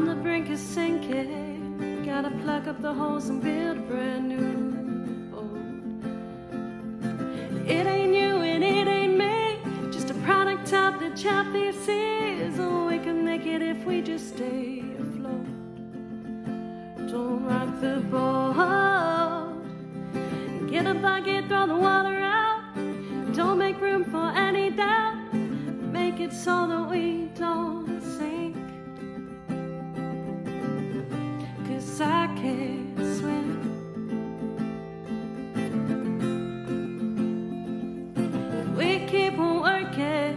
on the brink of sinking. Gotta plug up the holes and build a brand new boat. It ain't you and it ain't me, just a product of the choppy seas. Oh, we can make it if we just stay afloat. Don't rock the boat. Get a bucket, throw the water out. Don't make room for any doubt. Make it so that we don't sink. 'Cause I can't swim. If we keep on working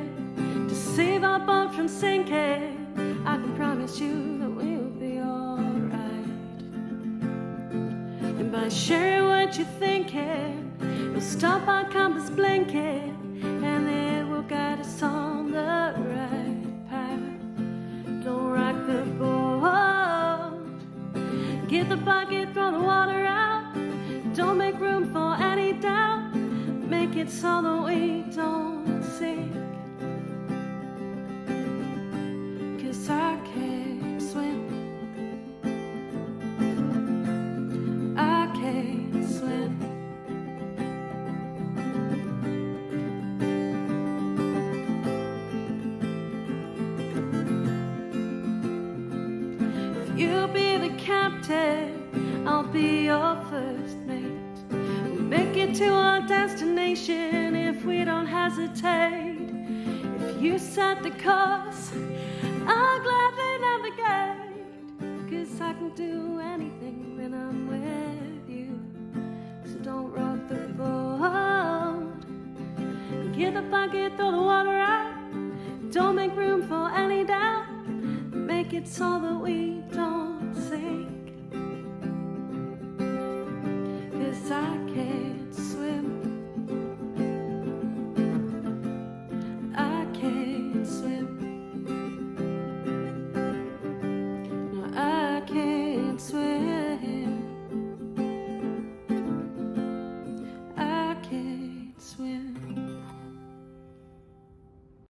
to save our boat from sinking, I can promise you that we'll be alright. And by sharing what you're thinking, we'll stop our compass blinking, and it will guide us on the right path. Don't rock the boat. Get the bucket, throw the water out. Don't make room for any doubt. Make it so that we don't sink. 'Cause I can't swim. I can't swim. You be the captain, I'll be your first mate. We'll make it to our destination if we don't hesitate. If you set the course, I'll gladly navigate. 'Cause I can do anything when I'm with you. So don't rock the boat. Get the bucket, throw the water out. Don't make room for any doubt. Make it so that we don't sink. 'Cause I can't